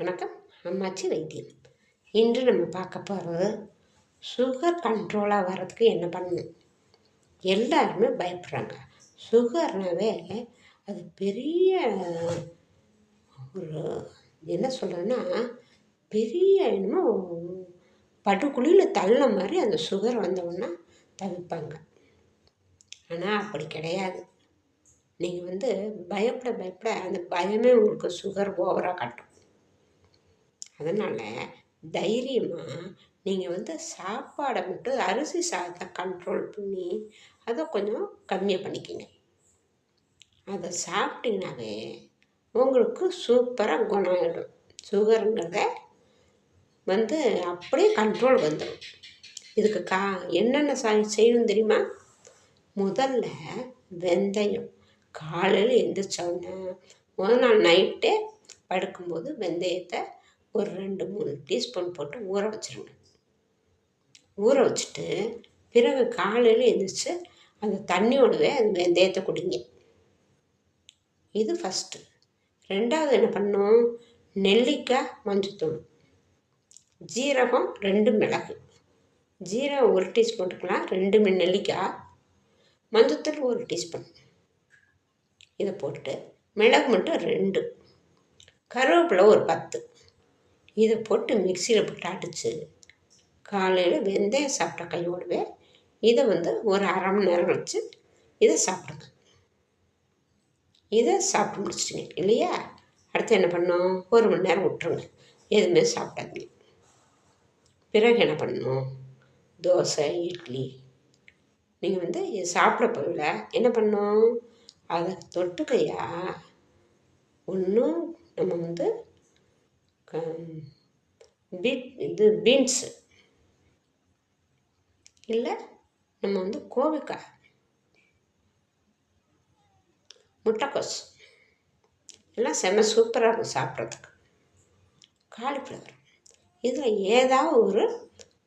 வணக்கம். அம்மாச்சி வைத்தியம். இன்று நம்ம பார்க்க போகிறது சுகர் கண்ட்ரோலாக வர்றதுக்கு என்ன பண்ணணும். எல்லாருமே பயப்படுறாங்க. சுகர்னாவே அது பெரிய ஒரு என்ன சொல்கிறதுன்னா பெரிய என்னமோ படுகுழியில் தள்ள மாதிரி அந்த சுகர் வந்தோன்னா தவிப்பாங்க. ஆனால் அப்படி கிடையாது. நீங்கள் பயப்பட அந்த பயமே உங்களுக்கு சுகர் ஓவராக காட்டும். அதனால் தைரியமாக நீங்கள் சாப்பாடை மட்டும் அரிசி சாதத்தை கண்ட்ரோல் பண்ணி அதை கொஞ்சம் கம்மியாக பண்ணிக்கோங்க. அதை சாப்பிட்டிங்கனாவே உங்களுக்கு சூப்பராக குணம் ஆகிடும். சுகருங்கிறத அப்படியே கண்ட்ரோல் வந்துடும். இதுக்கு என்னென்ன செய்யணும் தெரியுமா? முதல்ல வெந்தயம் காலையில் எழுந்திரிச்சோடனே முதல் நாள் நைட்டே படுக்கும்போது வெந்தயத்தை ஒரு 2-3 டீஸ்பூன் போட்டு ஊற வச்சுருங்க. ஊற வச்சுட்டு பிறகு காலையில் எழுந்திரிச்சு அந்த தண்ணியோடவே அந்த வெந்தயத்தை குடிங்க. இது ஃபஸ்ட்டு. ரெண்டாவது என்ன பண்ணணும், நெல்லிக்காய் மஞ்சத்தூள், ஜீரகம் 2 மிளகு, ஜீரகம் 1 டீஸ்பூன் இருக்கலாம், 2 நெல்லிக்காய், மஞ்சத்தூள் 1 டீஸ்பூன். இதை போட்டு மிளகு மட்டும் 2, கருவேப்பிலை ஒரு 10, இதை போட்டு மிக்சியில் போட்டு அடித்து காலையில் வெந்தயம் சாப்பிட்ட கையோடவே இதை ஒரு அரை மணி நேரம் கழிச்சு இதை சாப்பிடுங்க. இதை சாப்பிட்டு முடிச்சிட்டிங்க இல்லையா? அடுத்து என்ன பண்ணணும், 1 மணி நேரம் விட்டுருங்க, எதுவுமே சாப்பிடாதீங்க. பிறகு என்ன பண்ணணும், தோசை இட்லி நீங்கள் இது சாப்பிட போகல என்ன பண்ணணும், அதை தொட்டுக்கையா ஒன்றும் நம்ம பீன்ஸு இல்லை நம்ம கோவைக்காய், முட்டைக்கோஸ் எல்லாம் செம்ம சூப்பராக இருக்கும் சாப்பிட்றதுக்கு. காலிஃப்ளவர், இதில் ஏதாவது ஒரு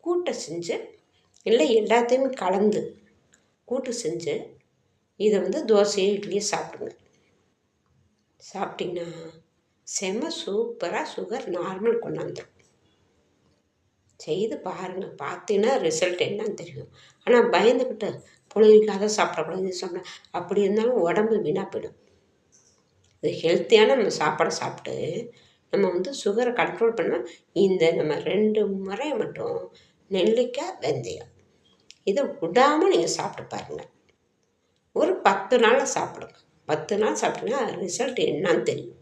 கூட்டை செஞ்சு இல்லை எல்லாத்தையுமே கலந்து கூட்டு செஞ்சு இதை தோசையோ இட்லியோ சாப்பிடுங்க. சாப்பிட்டிங்கன்னா செம்ம சூப்பராக சுகர் நார்மல் கொண்டாந்துடும். செய்து பாருங்கள், பார்த்தீங்கன்னா ரிசல்ட் என்னன்னு தெரியும். ஆனால் பயந்துக்கிட்டு பொழுதுக்கு அதை சாப்பிடக்கூடாது இது சாப்பிட அப்படி இருந்தாலும் உடம்பு வீணாக போயிடும். இது ஹெல்த்தியான நம்ம சாப்பாடை சாப்பிட்டு நம்ம சுகரை கண்ட்ரோல் பண்ணால் நம்ம 2 முறையை மட்டும் நெல்லிக்காய் வெந்தயம் இதை விடாமல் நீங்கள் சாப்பிட்டு பாருங்கள். ஒரு 10 நாளில் சாப்பிடுங்க. 10 நாள் சாப்பிட்டீங்கன்னா ரிசல்ட் என்னன்னு தெரியும்.